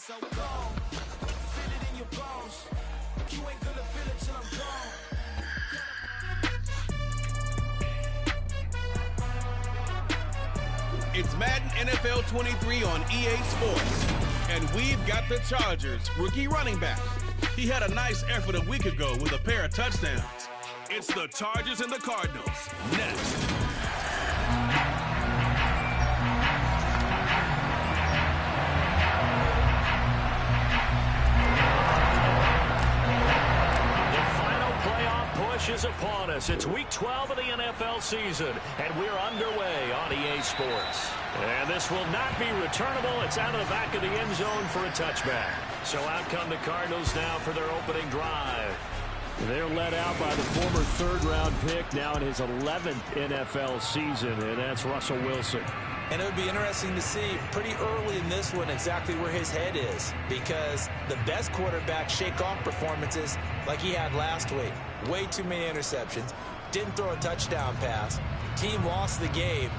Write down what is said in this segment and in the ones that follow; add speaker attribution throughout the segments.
Speaker 1: so cold. Feel it in your bones. You ain't gonna feel it till I'm gone.
Speaker 2: It's Madden NFL 23 on EA Sports. And we've got the Chargers rookie running back. He had a nice effort a week ago with a pair of touchdowns. It's the Chargers and the Cardinals. Next.
Speaker 3: Is upon us. It's week 12 of the NFL season, and we're underway on EA Sports. And this will not be returnable. It's out of the back of the end zone for a touchback. So out come the Cardinals now for their opening drive.
Speaker 4: They're led out by the former third-round pick, now in his 11th NFL season, and that's Russell Wilson.
Speaker 5: And it would be interesting to see pretty early in this one exactly where his head is, because the best quarterback shake-off performances like he had last week. Way too many interceptions. Didn't throw a touchdown pass. Team lost the game.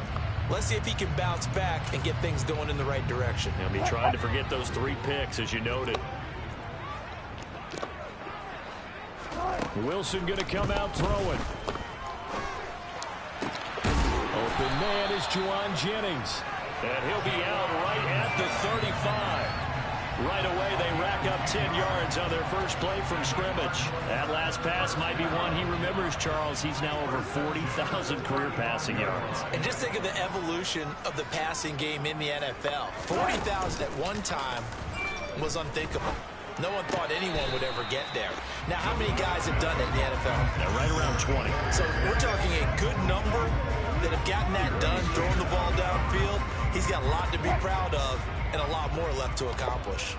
Speaker 5: Let's see if he can bounce back and get things going in the right direction.
Speaker 3: He'll be trying to forget those 3 picks, as you noted.
Speaker 4: Wilson going to come out throwing. Open man is Juwan Jennings.
Speaker 3: And he'll be out right at the 35. Right away, they rack up 10 yards on their first play from scrimmage. That last pass might be one he remembers, Charles. He's now over 40,000 career passing yards.
Speaker 5: And just think of the evolution of the passing game in the NFL. 40,000 at one time was unthinkable. No one thought anyone would ever get there. Now, how many guys have done it in the NFL?
Speaker 3: They're right around 20.
Speaker 5: So we're talking a good number that have gotten that done, throwing the ball downfield. He's got a lot to be proud of and a lot more left to accomplish.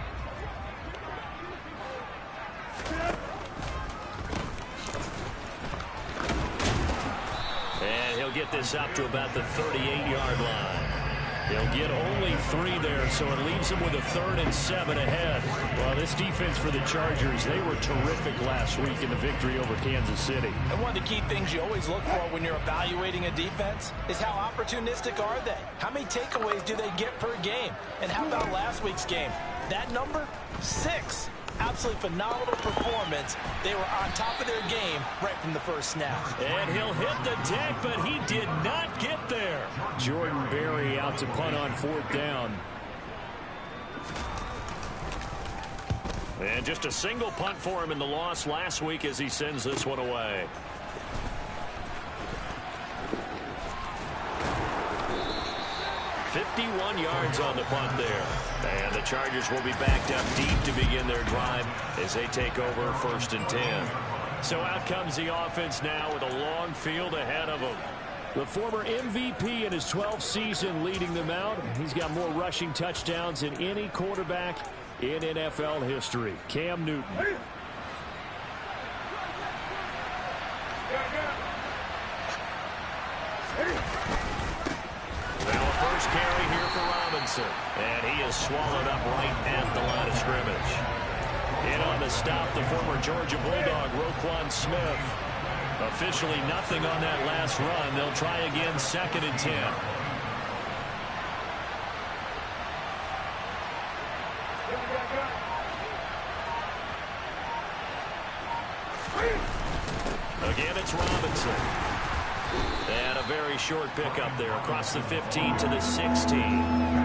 Speaker 3: And he'll get this up to about the 38-yard line. They'll get only 3 there, so it leaves them with a 3rd and 7 ahead.
Speaker 4: Well, this defense for the Chargers, they were terrific last week in the victory over Kansas City.
Speaker 5: And one of the key things you always look for when you're evaluating a defense is how opportunistic are they? How many takeaways do they get per game? And how about last week's game? That number? 6. Absolutely phenomenal performance. They were on top of their game right from the first snap.
Speaker 3: And he'll hit the deck, but he did not get there.
Speaker 4: Jordan Berry out to punt on 4th down.
Speaker 3: And just a single punt for him in the loss last week as he sends this one away. $51 yards on the punt there. And the Chargers will be backed up deep to begin their drive as they take over 1st and 10.
Speaker 4: So out comes the offense now with a long field ahead of them. The former MVP in his 12th season leading them out. He's got more rushing touchdowns than any quarterback in NFL history. Cam Newton.
Speaker 3: Now a first carry here for Robinson. And he is swallowed up right at the line of scrimmage. In on the stop, the former Georgia Bulldog, Roquan Smith. Officially nothing on that last run. They'll try again, 2nd and 10. Again, it's Robinson. And a very short pickup there across the 15 to the 16.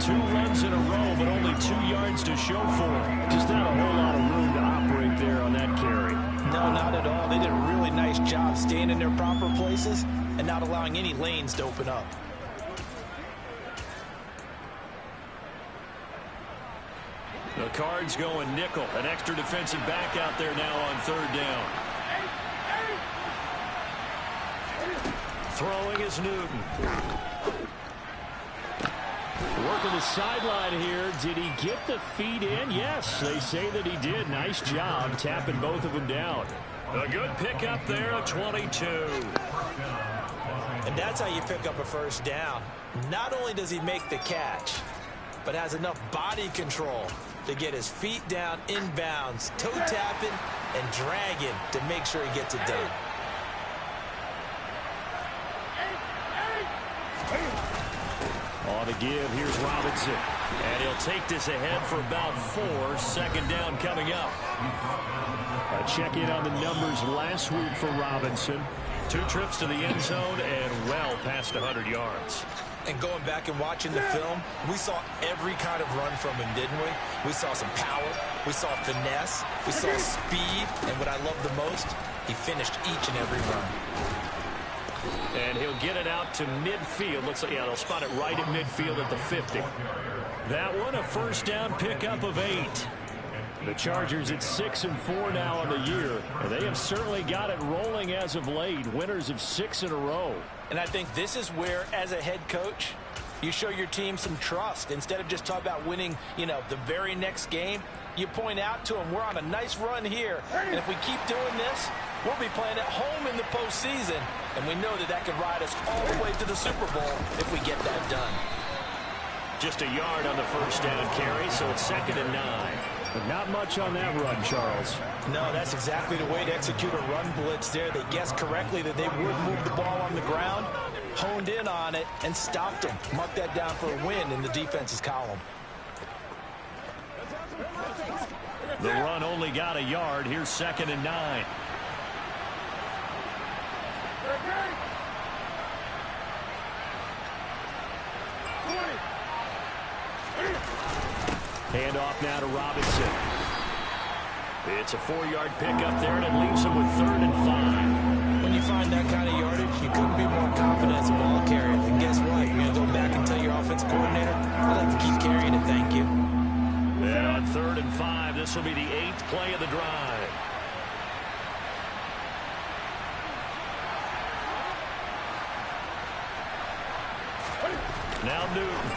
Speaker 4: 2 runs in a row, but only 2 yards to show for it. Just not a whole lot of room to operate there on that carry.
Speaker 5: No, not at all. They did a really nice job staying in their proper places and not allowing any lanes to open up.
Speaker 3: The Cards going nickel. An extra defensive back out there now on 3rd down. Throwing is Newton.
Speaker 4: Working the sideline here. Did he get the feet in? Yes, they say that he did. Nice job tapping both of them down.
Speaker 3: A good pickup there at 22.
Speaker 5: And that's how you pick up a first down. Not only does he make the catch, but has enough body control to get his feet down inbounds, toe tapping and dragging to make sure he gets it done.
Speaker 4: On the give, here's Robinson. And he'll take this ahead for about 4. Second down coming up. A check-in on the numbers last week for Robinson. 2 trips to the end zone and well past 100 yards.
Speaker 5: And going back and watching the film, we saw every kind of run from him, didn't we? We saw some power, we saw finesse, we saw speed, and what I love the most, he finished each and every run.
Speaker 4: And he'll get it out to midfield. Looks like, yeah, they'll spot it right at midfield at the 50. That one, a first down pickup of 8. The Chargers at 6-4 now on the year. And they have certainly got it rolling as of late. Winners of 6 in a row.
Speaker 5: And I think this is where, as a head coach, you show your team some trust. Instead of just talking about winning, the very next game, you point out to them, we're on a nice run here. And if we keep doing this, we'll be playing at home in the postseason. And we know that could ride us all the way to the Super Bowl if we get that done.
Speaker 4: Just a yard on the first down carry, so it's 2nd and 9. But not much on that run, Charles.
Speaker 5: No, that's exactly the way to execute a run blitz there. They guessed correctly that they would move the ball on the ground, honed in on it, and stopped them. Mark that down for a win in the defense's column.
Speaker 4: The run only got a yard. Here's 2nd and 9. Handoff now to Robinson. It's a 4-yard pickup there, and it leaves him with 3rd and 5.
Speaker 5: When you find that kind of yardage, you couldn't be more confident as a ball carrier. And guess what? You're going to go back and tell your offensive coordinator, I'd like to keep carrying it, thank you.
Speaker 4: And on 3rd and 5, this will be the 8th play of the drive. Now Newton.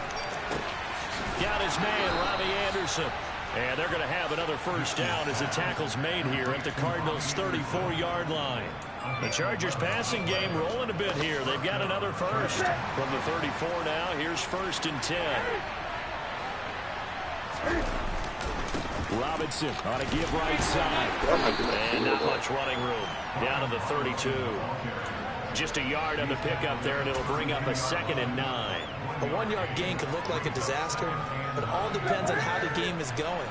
Speaker 4: Got his man, Robbie Anderson. And they're going to have another first down as the tackle's made here at the Cardinals' 34-yard line. The Chargers passing game rolling a bit here. They've got another first. From the 34 now, here's 1st and 10. Robinson on a give right side. And not much running room. Down to the 32. Just a yard on the pickup there, and it'll bring up a 2nd and 9.
Speaker 5: A 1-yard gain could look like a disaster, but it all depends on how the game is going.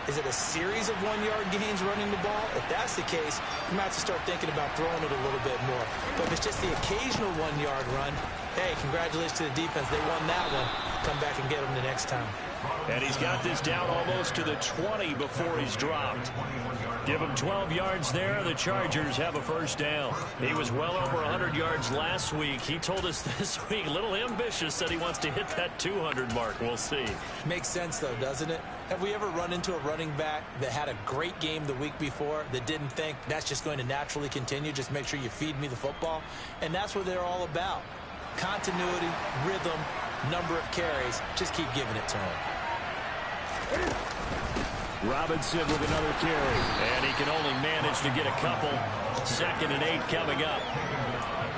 Speaker 5: Is it a series of 1-yard gains running the ball? If that's the case, you might have to start thinking about throwing it a little bit more. But if it's just the occasional 1-yard run, hey, congratulations to the defense. They won that one. Come back and get them the next time.
Speaker 4: And he's got this down almost to the 20 before he's dropped. Give him 12 yards there. The Chargers have a first down. He was well over 100 yards last week. He told us this week, a little ambitious, said he wants to hit that 200 mark. We'll see.
Speaker 5: Makes sense, though, doesn't it? Have we ever run into a running back that had a great game the week before that didn't think that's just going to naturally continue? Just make sure you feed me the football. And that's what they're all about. Continuity, rhythm, number of carries. Just keep giving it to him.
Speaker 4: Robinson with another carry. And he can only manage to get a couple. 2nd and 8 coming up.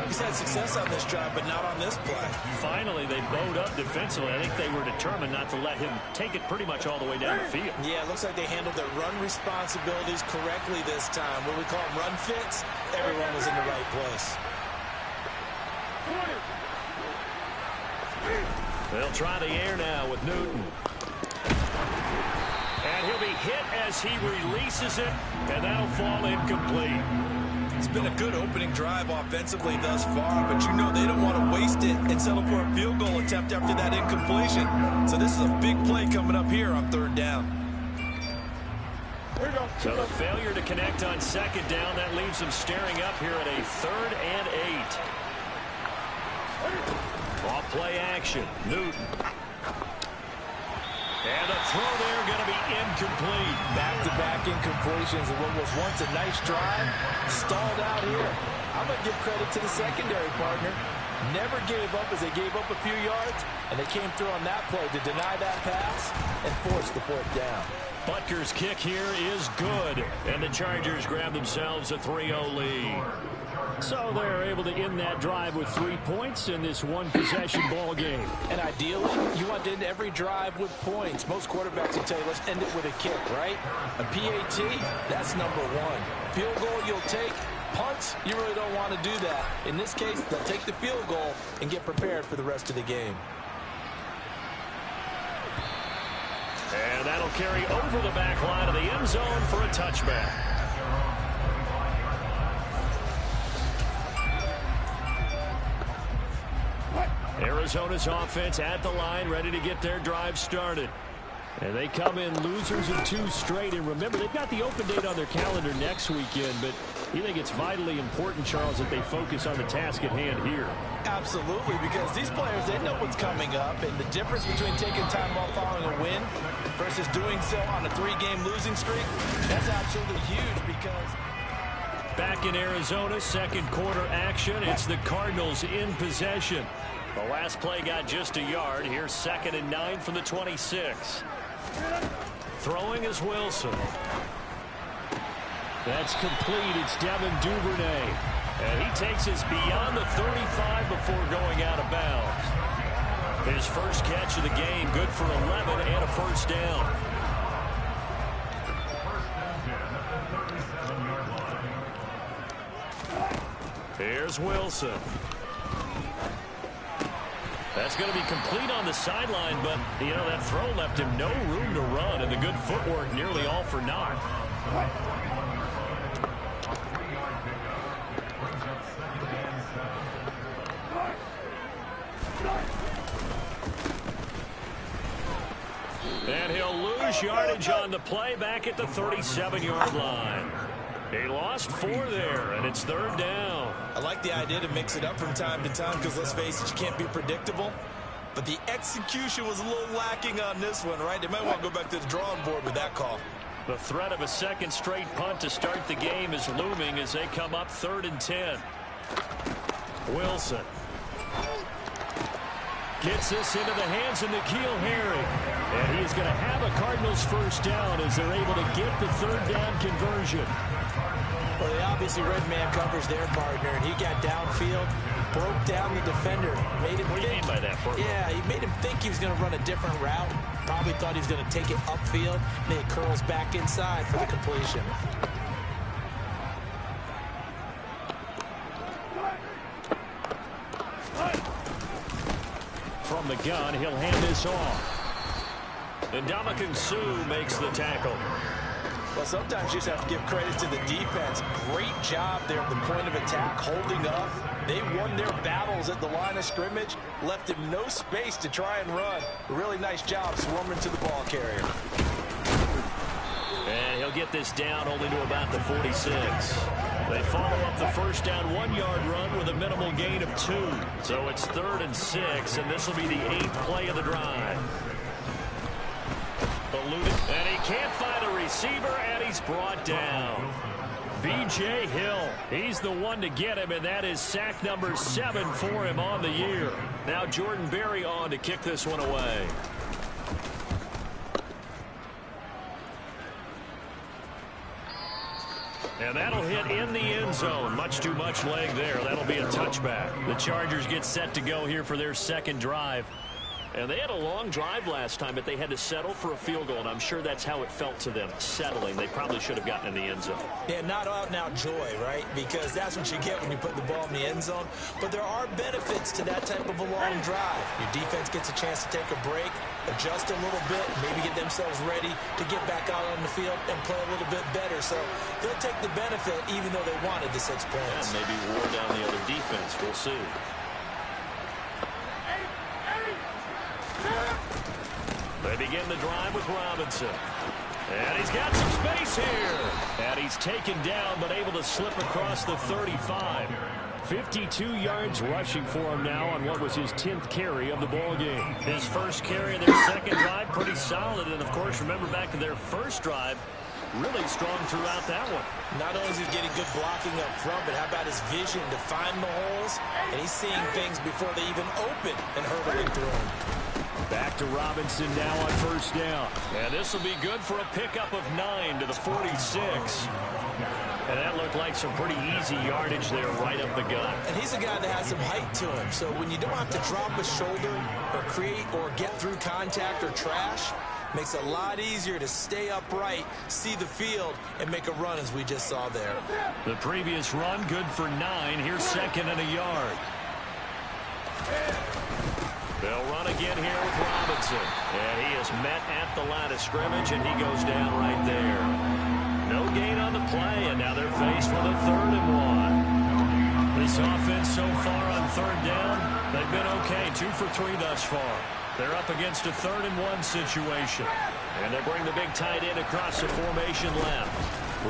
Speaker 5: He's had success on this drive, but not on this play.
Speaker 4: Finally, they bowed up defensively. I think they were determined not to let him take it pretty much all the way down the field.
Speaker 5: Yeah, it looks like they handled their run responsibilities correctly this time. What we call them run fits, everyone was in the right place.
Speaker 4: They'll try the air now with Newton. And he'll be hit as he releases it, and that'll fall incomplete.
Speaker 5: It's been a good opening drive offensively thus far, but you know they don't want to waste it and settle for a field goal attempt after that incompletion. So this is a big play coming up here on 3rd down.
Speaker 4: So the failure to connect on 2nd down, that leaves them staring up here at a 3rd and 8. Off play action, Newton. And a throw there going to be incomplete.
Speaker 5: Back-to-back incompletions, and what was once a nice drive stalled out here. I'm going to give credit to the secondary partner. Never gave up as they gave up a few yards, and they came through on that play to deny that pass and force the 4th down.
Speaker 4: Butker's kick here is good, and the Chargers grab themselves a 3-0 lead. So they're able to end that drive with 3 points in this one-possession ball game.
Speaker 5: And ideally, you want to end every drive with points. Most quarterbacks will tell you, let's end it with a kick, right? A PAT, that's number 1. Field goal you'll take. Punts, you really don't want to do that. In this case, they'll take the field goal and get prepared for the rest of the game.
Speaker 4: That'll carry over the back line of the end zone for a touchback. Arizona's offense at the line, ready to get their drive started. And they come in losers of 2 straight. And remember, they've got the open date on their calendar next weekend, but you think it's vitally important, Charles, that they focus on the task at hand here.
Speaker 5: Absolutely, because these players, they know what's coming up, and the difference between taking time off following a win versus doing so on a 3-game losing streak, that's absolutely huge because...
Speaker 4: Back in Arizona, second quarter action. It's the Cardinals in possession. The last play got just a yard. Here's 2nd and 9 from the 26. Throwing is Wilson. That's complete. It's Devin Duvernay. And he takes us beyond the 35 before going out of bounds. His first catch of the game, good for 11 and a first down. Here's Wilson. That's going to be complete on the sideline, but, you know, that throw left him no room to run, and the good footwork nearly all for naught. And he'll lose yardage on the play back at the 37-yard line. He lost 4 there, and it's 3rd down.
Speaker 5: I like the idea to mix it up from time to time because, let's face it, you can't be predictable. But the execution was a little lacking on this one, right? They might want to go back to the drawing board with that call.
Speaker 4: The threat of a second straight punt to start the game is looming as they come up 3rd and 10. Wilson gets this into the hands of N'Keal Harry. And he is going to have a Cardinals first down as they're able to get the 3rd down conversion.
Speaker 5: Well, they obviously read man coverage their partner, and he got downfield, broke down the defender. Made him
Speaker 4: what do you mean by that, Bert?
Speaker 5: Yeah, he made him think he was going to run a different route. Probably thought he was going to take it upfield. Then it curls back inside for the completion.
Speaker 4: From the gun, he'll hand this off. And Ndamukong Suh makes the tackle.
Speaker 5: Well, sometimes you just have to give credit to the defense. Great job there at the point of attack, holding up. They won their battles at the line of scrimmage, left him no space to try and run. Really nice job swarming to the ball carrier.
Speaker 4: And he'll get this down only to about the 46. They follow up the first down 1-yard run with a minimal gain of 2. So it's 3rd and 6, and this will be the 8th play of the drive. And he can't find a receiver, and he's brought down. B.J. Hill, he's the one to get him, and that is sack number 7 for him on the year. Now Jordan Berry on to kick this one away. And that'll hit in the end zone. Much too much leg there. That'll be a touchback. The Chargers get set to go here for their second drive. And they had a long drive last time, but they had to settle for a field goal, and I'm sure that's how it felt to them, settling. They probably should have gotten in the end zone.
Speaker 5: Yeah, not out now joy, right? Because that's what you get when you put the ball in the end zone. But there are benefits to that type of a long drive. Your defense gets a chance to take a break, adjust a little bit, maybe get themselves ready to get back out on the field and play a little bit better. So they'll take the benefit even though they wanted the 6 points.
Speaker 4: Yeah, maybe wore down the other defense. We'll see. They begin the drive with Robinson. And he's got some space here. And he's taken down, but able to slip across the 35. 52 yards rushing for him now on what was his 10th carry of the ball game. His first carry of their second drive, pretty solid. And, of course, remember back to their first drive, really strong throughout that one.
Speaker 5: Not only is he getting good blocking up front, but how about his vision to find the holes? And he's seeing things before they even open and hurtling through them.
Speaker 4: Back to Robinson now on first down. And this will be good for a pickup of 9 to the 46. And that looked like some pretty easy yardage there right up the gut.
Speaker 5: And he's a guy that has some height to him. So when you don't have to drop a shoulder or create or get through contact or trash, makes it a lot easier to stay upright, see the field, and make a run as we just saw there.
Speaker 4: The previous run good for 9. Here's 2nd and a yard.
Speaker 3: They'll run again here with Robinson. And he is met at the line of scrimmage, and he goes down right there. No gain on the play, and now they're faced with a 3rd and 1. This offense so far on 3rd down, they've been okay. 2 for 3 thus far. They're up against a 3rd and 1 situation. And they bring the big tight end across the formation left.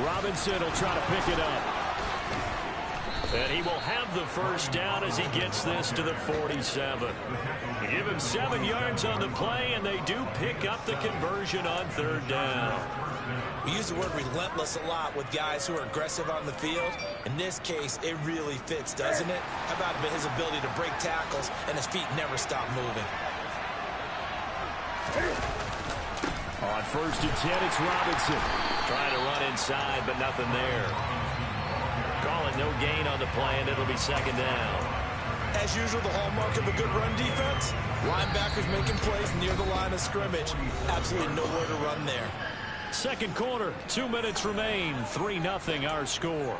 Speaker 3: Robinson will try to pick it up. And he will have the first down as he gets this to the 47. They give him 7 yards on the play, and they do pick up the conversion on 3rd down.
Speaker 5: We use the word relentless a lot with guys who are aggressive on the field. In this case, it really fits, doesn't it? How about his ability to break tackles and his feet never stop moving?
Speaker 4: On 1st and 10, it's Robinson.
Speaker 3: Trying to run inside, but nothing there. Call it no gain on the play, and it'll be 2nd down.
Speaker 5: As usual, the hallmark of a good run defense, linebackers making plays near the line of scrimmage. Absolutely nowhere to run there.
Speaker 4: 2nd quarter, 2 minutes remain. 3-0 our score.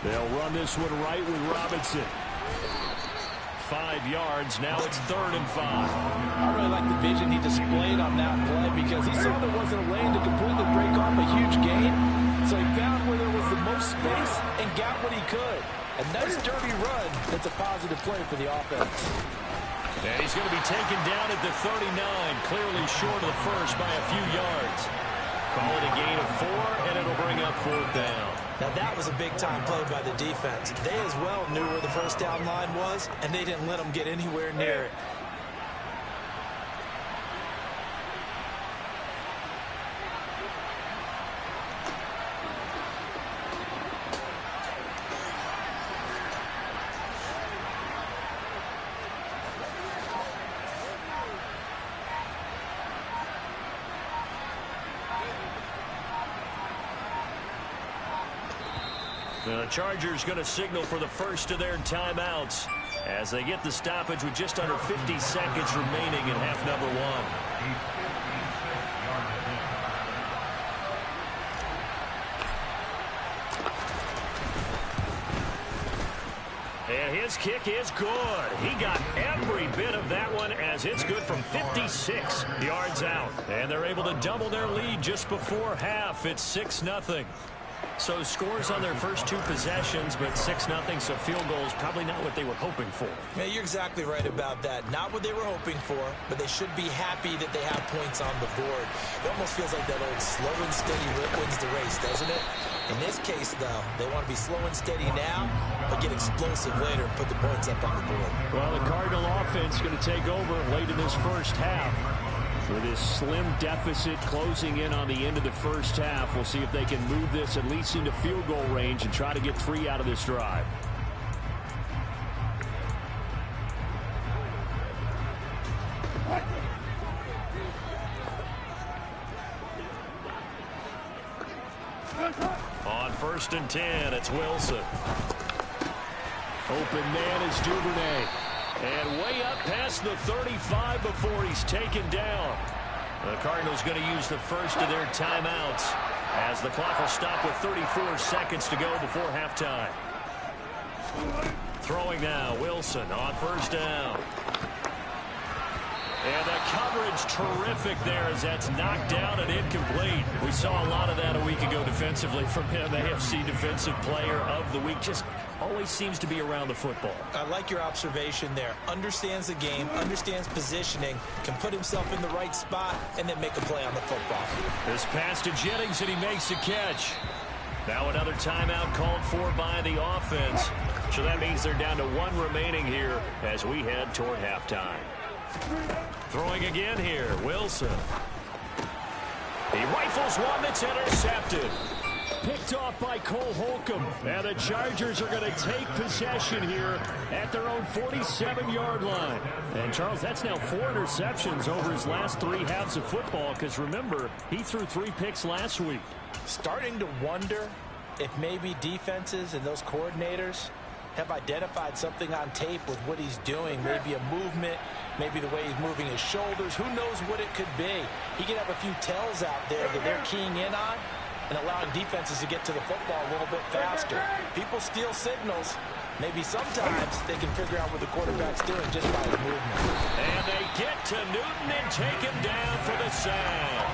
Speaker 4: They'll run this one right with Robinson. 5 yards. Now it's 3rd and 5.
Speaker 5: I really like the vision he displayed on that play because he saw there wasn't a lane to completely break off a huge gain. So he found where there was the most space and got what he could. A nice dirty run. That's a positive play for the offense.
Speaker 3: And he's going to be taken down at the 39, clearly short of the first by a few yards. Call it a gain of 4, and it'll bring up 4th down.
Speaker 5: Now that was a big-time play by the defense. They as well knew where the first down line was, and they didn't let them get anywhere near it.
Speaker 3: The Chargers going to signal for the first of their timeouts as they get the stoppage with just under 50 seconds remaining in half number 1. And his kick is good. He got every bit of that one as it's good from 56 yards out. And they're able to double their lead just before half. It's 6-0. So scores on their first 2 possessions, but 6-0, so field goals probably not what they were hoping for.
Speaker 5: Yeah, you're exactly right about that. Not what they were hoping for, but they should be happy that they have points on the board. It almost feels like that old slow and steady wins the race, doesn't it? In this case, though, they want to be slow and steady now, but get explosive later and put the points up on the board.
Speaker 4: Well, the Cardinal offense going to take over late in this first half. With this slim deficit closing in on the end of the first half, we'll see if they can move this at least into field goal range and try to get 3 out of this drive.
Speaker 3: On 1st and 10, it's Wilson.
Speaker 4: Open man is Duvernay.
Speaker 3: And way up past the 35 before he's taken down. The Cardinals going to use the first of their timeouts as the clock will stop with 34 seconds to go before halftime. Throwing now, Wilson on 1st down. And the coverage terrific there as that's knocked down and incomplete. We saw a lot of that a week ago defensively from him. AFC Defensive Player of the Week. Just always seems to be around the football.
Speaker 5: I like your observation there. Understands the game, understands positioning, can put himself in the right spot, and then make a play on the football.
Speaker 3: This pass to Jennings, and he makes a catch. Now another timeout called for by the offense. So that means they're down to 1 remaining here as we head toward halftime. Throwing again here, Wilson. He rifles one that's intercepted.
Speaker 4: Picked off by Cole Holcomb. And the Chargers are going to take possession here at their own 47-yard line. And, Charles, that's now 4 interceptions over his last 3 halves of football because, remember, he threw 3 picks last week.
Speaker 5: Starting to wonder if maybe defenses and those coordinators have identified something on tape with what he's doing. Maybe a movement, maybe the way he's moving his shoulders. Who knows what it could be? He could have a few tells out there that they're keying in on and allowing defenses to get to the football a little bit faster. People steal signals. Maybe sometimes they can figure out what the quarterback's doing just by his movement.
Speaker 3: And they get to Newton and take him down for the sack.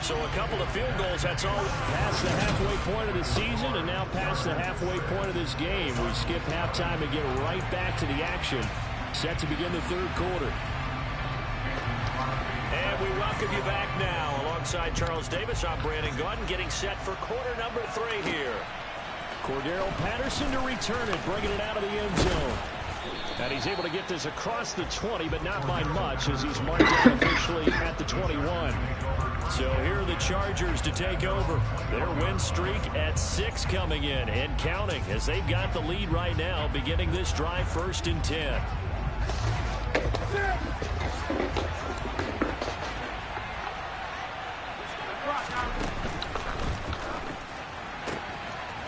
Speaker 3: So a couple of field goals, that's all past the halfway point of the season and now past the halfway point of this game. We skip halftime and get right back to the action. Set to begin the third quarter. And we welcome you back now. Alongside Charles Davis, I'm Brandon Gaudin, getting set for quarter number 3 here. Cordero Patterson to return it, bringing it out of the end zone. And he's able to get this across the 20, but not by much as he's marked down officially at the 21. So here are the Chargers to take over. Their win streak at 6 coming in and counting as they've got the lead right now, beginning this drive 1st and 10.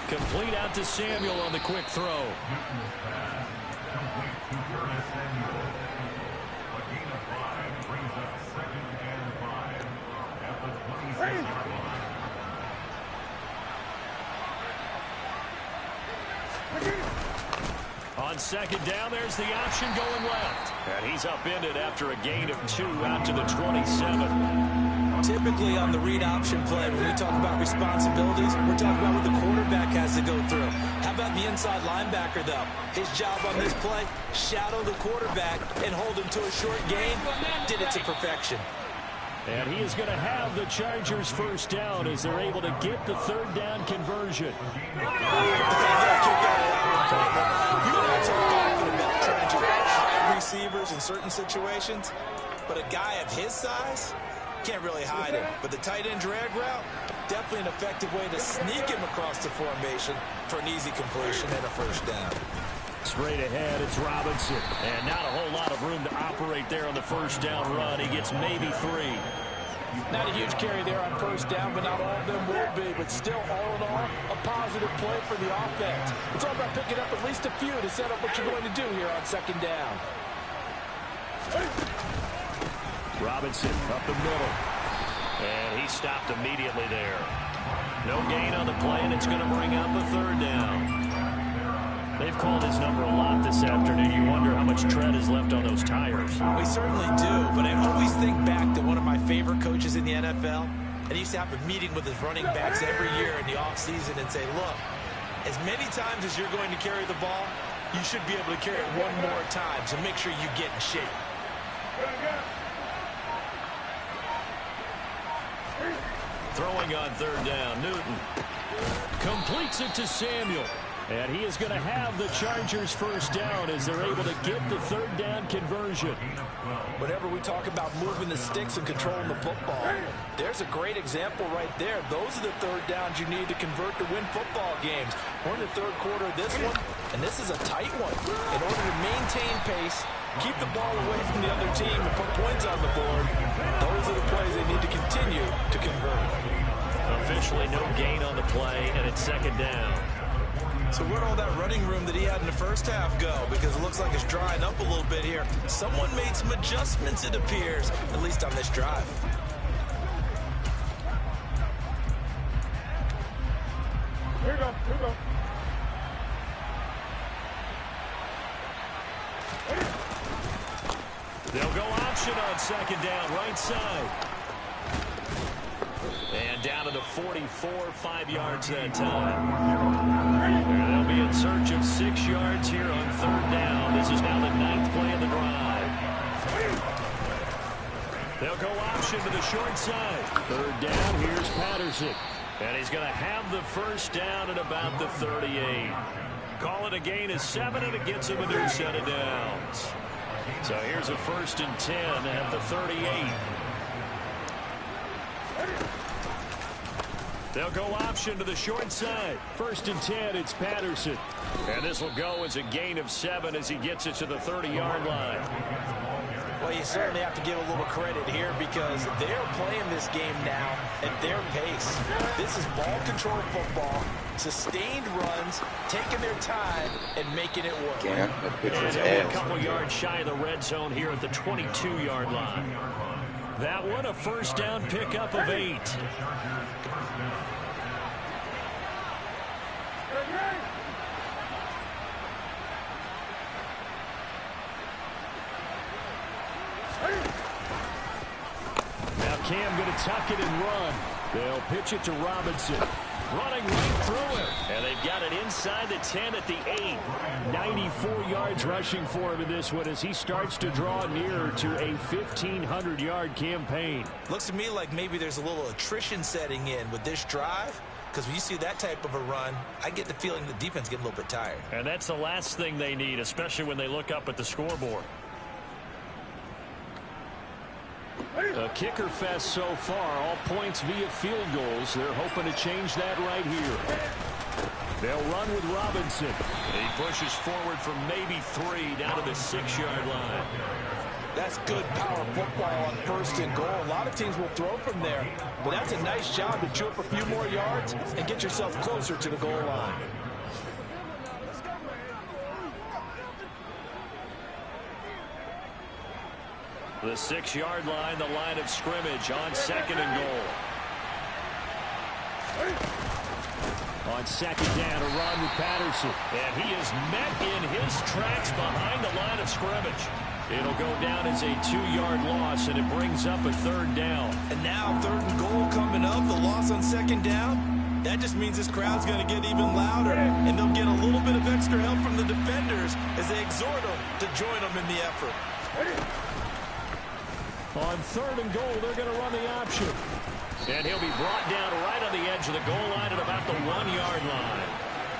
Speaker 3: Complete out to Samuel on the quick throw. On second down, there's the option going left. And he's upended after a gain of 2 out to the 27.
Speaker 5: Typically on the read option play, when we talk about responsibilities, we're talking about what the quarterback has to go through. How about the inside linebacker, though? His job on this play, shadow the quarterback and hold him to a short gain. Did it to perfection.
Speaker 4: And he is going to have the Chargers first down as they're able to get the third down conversion.
Speaker 5: You and I talk often about trying to hide receivers in certain situations, but a guy of his size can't really hide him. But the tight end drag route, definitely an effective way to sneak him across the formation for an easy completion and a first down.
Speaker 4: Straight ahead, it's Robinson. And not a whole lot of room to operate there on the first down run. He gets maybe 3.
Speaker 5: Not a huge carry there on first down, but not all of them will be. But still, all in all, a positive play for the offense. It's all about picking up at least a few to set up what you're going to do here on second down.
Speaker 4: Robinson up the middle.
Speaker 3: And he stopped immediately there. No gain on the play, and it's going to bring up a third down. They've called his number a lot this afternoon. You wonder how much tread is left on those tires.
Speaker 5: We certainly do, but I always think back to one of my favorite coaches in the NFL, and he used to have a meeting with his running backs every year in the offseason and say, look, as many times as you're going to carry the ball, you should be able to carry it one more time, so make sure you get in shape.
Speaker 3: Throwing on third down, Newton.
Speaker 4: Completes it to Samuel. And he is going to have the Chargers first down as they're able to get the third down conversion.
Speaker 5: Whenever we talk about moving the sticks and controlling the football, there's a great example right there. Those are the third downs you need to convert to win football games. We're in the third quarter of this one, and this is a tight one. In order to maintain pace, keep the ball away from the other team and put points on the board, those are the plays they need to continue to convert.
Speaker 3: Officially no gain on the play, and it's second down.
Speaker 5: So where'd all that running room that he had in the first half go? Because it looks like it's drying up a little bit here. Someone made some adjustments, it appears, at least on this drive.
Speaker 6: Here we go, here we go.
Speaker 3: They'll go option on second down, right side. And down to the 44, 5 yards that time. And they'll be in search of 6 yards here on third down. This is now the 9th play of the drive. They'll go option to the short side.
Speaker 4: Third down, here's Patterson.
Speaker 3: And he's going to have the first down at about the 38. Call it a gain of 7, and it gets him a new set of downs. So here's a 1st and 10 at the 38. They'll go option to the short side.
Speaker 4: 1st and 10, it's Patterson.
Speaker 3: And this will go as a gain of 7 as he gets it to the 30-yard line.
Speaker 5: Well, you certainly have to give a little credit here because they're playing this game now at their pace. This is ball control football, sustained runs, taking their time, and making it work.
Speaker 7: Yeah, that pitcher's
Speaker 4: And
Speaker 7: ass.
Speaker 4: a couple yards shy of the red zone here at the 22-yard line. That one a first down pickup of 8. Now Cam going to tuck it and run. They'll pitch it to Robinson. Running right through him. And they've got it inside the 10 at the 8. 94 yards rushing for him in this one as he starts to draw nearer to a 1,500-yard campaign.
Speaker 5: Looks to me like maybe there's a little attrition setting in with this drive. Because when you see that type of a run, I get the feeling the defense getting a little bit tired.
Speaker 4: And that's the last thing they need, especially when they look up at the scoreboard. A kicker fest so far, all points via field goals. They're hoping to change that right here. They'll run with Robinson. He pushes forward from maybe 3 down to the 6-yard line.
Speaker 5: That's good power football on first and goal. A lot of teams will throw from there, but that's a nice job to chew up a few more yards and get yourself closer to the goal line.
Speaker 4: The 6-yard line, the line of scrimmage on second and goal. On second down, a run with Patterson. And he is met in his tracks behind the line of scrimmage. It'll go down as a 2-yard loss, and it brings up a third down.
Speaker 5: And now third and goal coming up, the loss on second down. That just means this crowd's going to get even louder, and they'll get a little bit of extra help from the defenders as they exhort them to join them in the effort.
Speaker 4: On third and goal, they're going to run the option. And he'll be brought down right on the edge of the goal line at about the 1-yard line.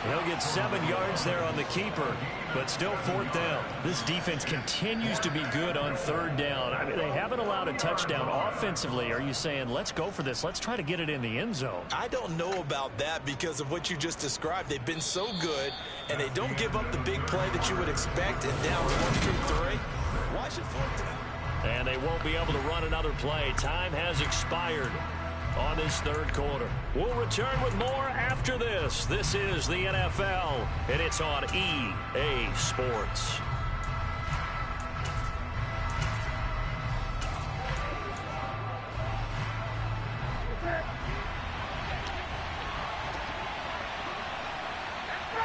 Speaker 4: He'll get 7 yards there on the keeper, but still fourth down. This defense continues to be good on third down. I mean, they haven't allowed a touchdown offensively. Are you saying, let's go for this? Let's try to get it in the end zone.
Speaker 5: I don't know about that because of what you just described. They've been so good, and they don't give up the big play that you would expect in downs 1 through 3. Why should fourth down?
Speaker 4: And they won't be able to run another play. Time has expired on this third quarter. We'll return with more after this. This is the NFL, and it's on EA Sports.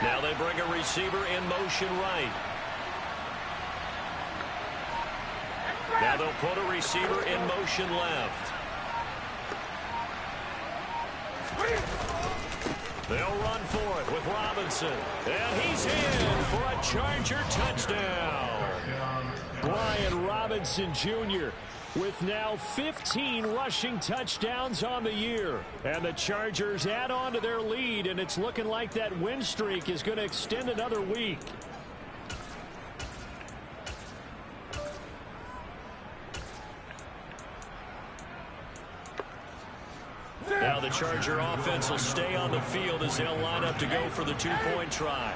Speaker 4: Now they bring a receiver in motion right. Now they'll put a receiver in motion left. They'll run for it with Robinson. And he's in for a Charger touchdown. Brian Robinson Jr. with now 15 rushing touchdowns on the year. And the Chargers add on to their lead, and it's looking like that win streak is going to extend another week. Now the Charger offense will stay on the field as they'll line up to go for the two-point try.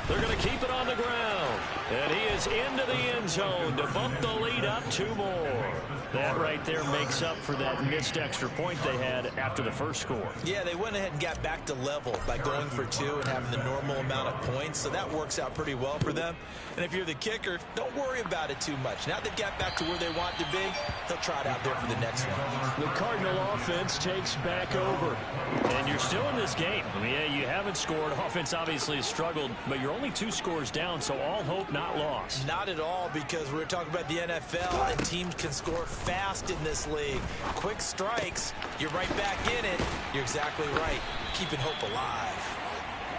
Speaker 4: They're going to keep it on the ground. And he is into the end zone to bump the lead up 2 more. That right there makes up for that missed extra point they had after the first score.
Speaker 5: Yeah, they went ahead and got back to level by going for 2 and having the normal amount of points, so that works out pretty well for them. And if you're the kicker, don't worry about it too much. Now they've got back to where they want to be, they'll try it out there for the next one.
Speaker 4: The Cardinal offense takes back over. And you're still in this game. I mean, yeah, you haven't scored. Offense obviously has struggled, but you're only 2 scores down, so all hope not lost.
Speaker 5: Not at all, because we're talking about the NFL, and teams can score fast in this league. Quick strikes, you're right back in it. You're exactly right. Keeping hope alive.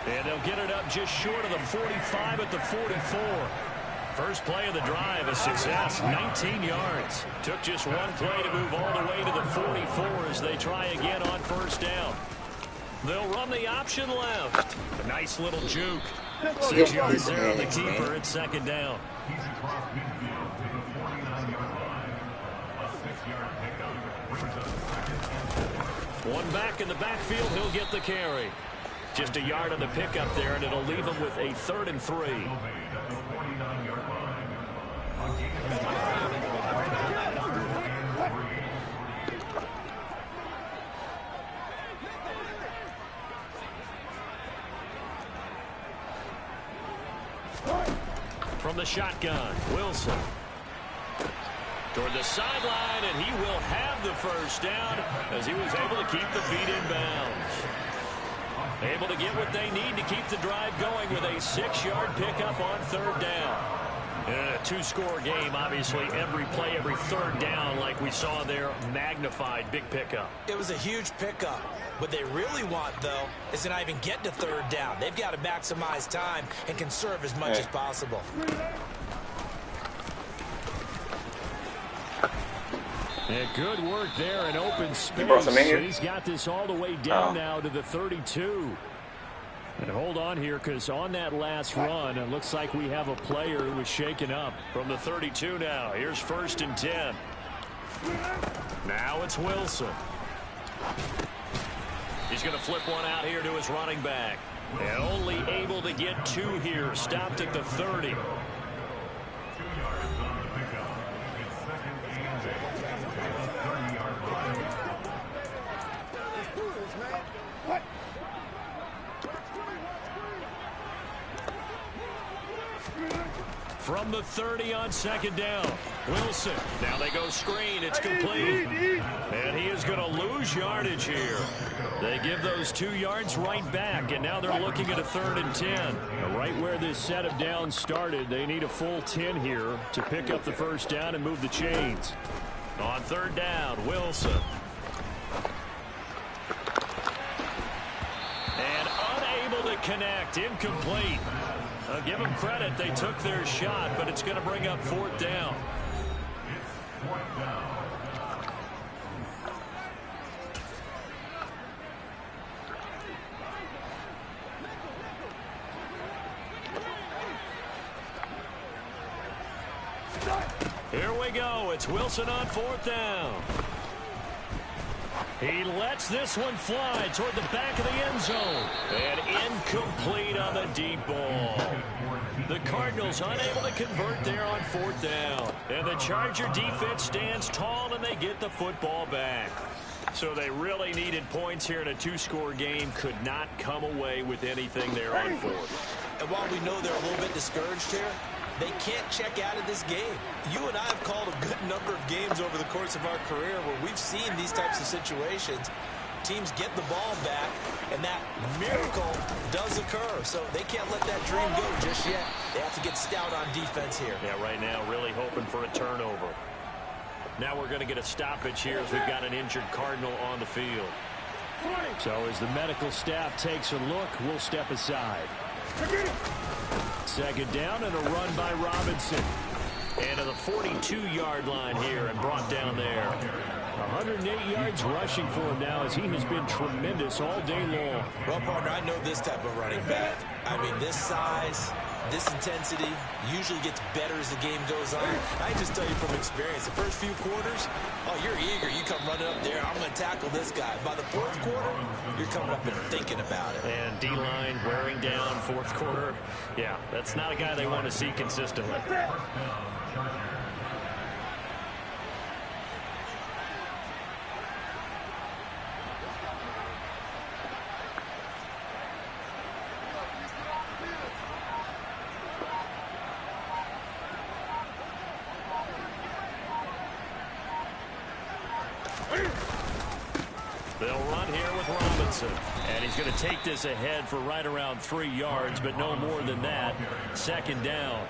Speaker 4: And they'll get it up just short of the 45 at the 44. First play of the drive, a success, 19 yards. Took just 1 play to move all the way to the 44 as they try again on first down. They'll run the option left. A nice little juke. 6 yards there on the keeper. It's second down. One back in the backfield. He'll get the carry. Just a yard on the pickup there, and it'll leave him with a 3rd and 3. the shotgun. Wilson. Toward the sideline, and he will have the first down as he was able to keep the feet in bounds. Able to get what they need to keep the drive going with a 6-yard pickup on third down. In a two-score game, obviously, every play, every third down, like we saw there, magnified, big pickup.
Speaker 5: It was a huge pickup. What they really want, though, is to not even get to third down. They've got to maximize time and conserve as much as possible.
Speaker 4: And good work there in open space. And he's got this all the way down now to the 32. And hold on here, because on that last run, it looks like we have a player who was shaken up.
Speaker 3: From the 32 now, here's 1st and 10.
Speaker 4: Now it's Wilson.
Speaker 3: He's going to flip one out here to his running back.
Speaker 4: And only able to get 2 here, stopped at the 30. From the 30 on 2nd down. Wilson. Now they go screen. It's complete. And he is going to lose yardage here. They give those 2 yards right back, and now they're looking at a 3rd and 10. Right where this set of downs started, they need a full 10 here to pick up the first down and move the chains.
Speaker 3: On 3rd down, Wilson.
Speaker 4: And unable to connect. Incomplete. I'll give them credit. They took their shot, but it's going to bring up 4th down. Here we go. It's Wilson on 4th down. He lets this one fly toward the back of the end zone. And incomplete on the deep ball. The Cardinals unable to convert there on 4th down. And the Charger defense stands tall, and they get the football back. So they really needed points here in a 2-score game. Could not come away with anything there on 4th.
Speaker 5: And while we know they're a little bit discouraged here, they can't check out of this game. You and I have called a good number of games over the course of our career where we've seen these types of situations. Teams get the ball back, and that miracle does occur. So they can't let that dream go just yet. They have to get stout on defense here.
Speaker 3: Yeah, right now really hoping for a turnover.
Speaker 4: Now we're going to get a stoppage here as we've got an injured Cardinal on the field. So as the medical staff takes a look, we'll step aside. 2nd down and a run by Robinson. And to the 42-yard line here and brought down there. 108 yards rushing for him now as he has been tremendous all day long.
Speaker 5: Well, partner, I know this type of running back. I mean, this size, this intensity usually gets better as the game goes on. I just tell you from experience, the first few quarters, oh, you're eager. You come running up there, I'm going to tackle this guy. By the 4th quarter, you're coming up and thinking about it.
Speaker 4: And D-line wearing down 4th quarter. Yeah, that's not a guy they want to see consistently. They'll run here with Robinson. And he's going to take this ahead for right around 3 yards, but no more than that. 2nd down.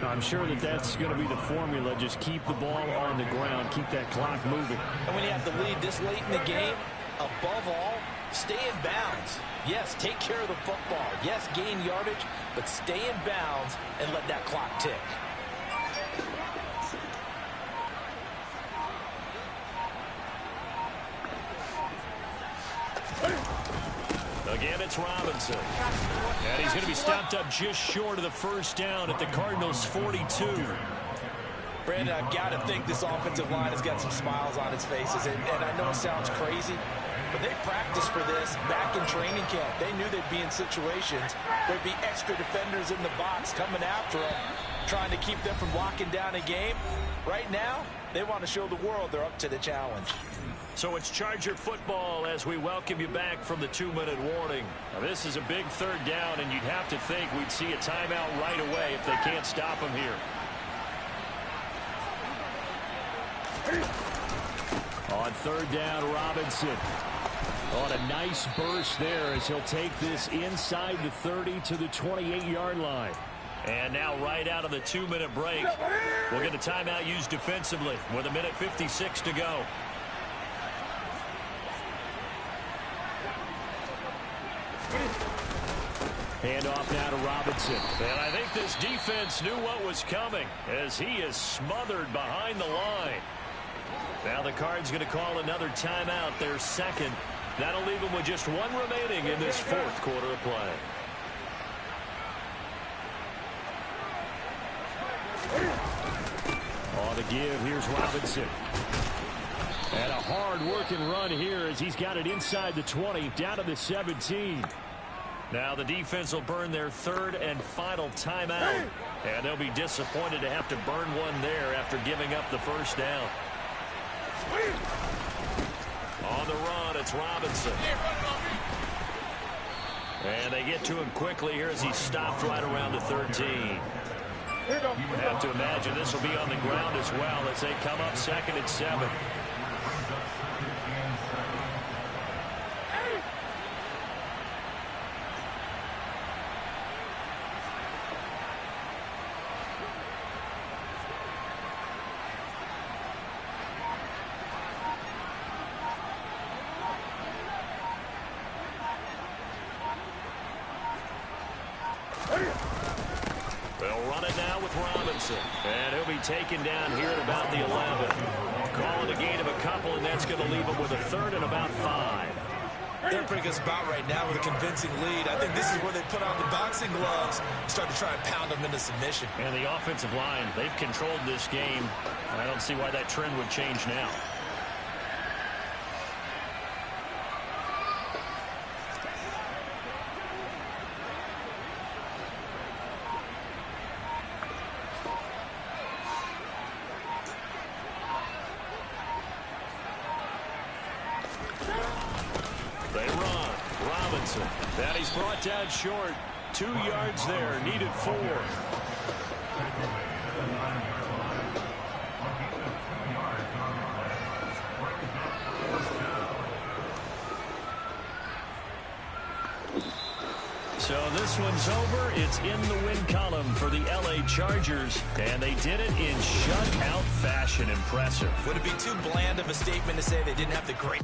Speaker 4: I'm sure that that's going to be the formula. Just keep the ball on the ground. Keep that clock moving.
Speaker 5: And when you have the lead this late in the game, above all, stay in bounds. Yes, take care of the football. Yes, gain yardage, but stay in bounds and let that clock tick.
Speaker 4: Again, it's Robinson. And he's going to be stopped up just short of the first down at the Cardinals' 42.
Speaker 5: Brandon, I've got to think this offensive line has got some smiles on its faces. And I know it sounds crazy, but they practiced for this back in training camp. They knew they'd be in situations where there'd be extra defenders in the box coming after them. trying to keep them from locking down a game. Right now, they want to show the world they're up to the challenge.
Speaker 3: So it's Charger football as we welcome you back from the 2-minute warning. Now, this is a big third down, and you'd have to think we'd see a timeout right away if they can't stop them here.
Speaker 4: On third down, Robinson. On a nice burst there as he'll take this inside the 30 to the 28-yard line.
Speaker 3: And now right out of the 2-minute break, we'll get a timeout used defensively with 1:56 to go.
Speaker 4: Handoff now to Robinson.
Speaker 3: And I think this defense knew what was coming as he is smothered behind the line. Now the Cards going to call another timeout, their second. That'll leave them with just one remaining in this fourth quarter of play.
Speaker 4: On the give, here's Robinson. And a hard-working run here as he's got it inside the 20, down to the 17.
Speaker 3: Now the defense will burn their third and final timeout. And they'll be disappointed to have to burn one there after giving up the first down. On the run, it's Robinson. And they get to him quickly here as he stopped right around the 13. You have to imagine this will be on the ground as well as they come up 2nd and 7. They'll run it now with Robinson. And he'll be taken down here at about the 11. Calling a gain of a couple, and that's going to leave them with a third and about 5.
Speaker 5: They're in a pretty good spot right now with a convincing lead. I think this is where they put on the boxing gloves and start to try and pound them into submission.
Speaker 3: And the offensive line, they've controlled this game. I don't see why that trend would change now. They run. Robinson. And he's brought down short. 2 yards there. Needed 4. So this one's over. It's in the win column for the LA Chargers, and they did it in shutout fashion. Impressive.
Speaker 5: Would it be too bland of a statement to say they didn't have the great...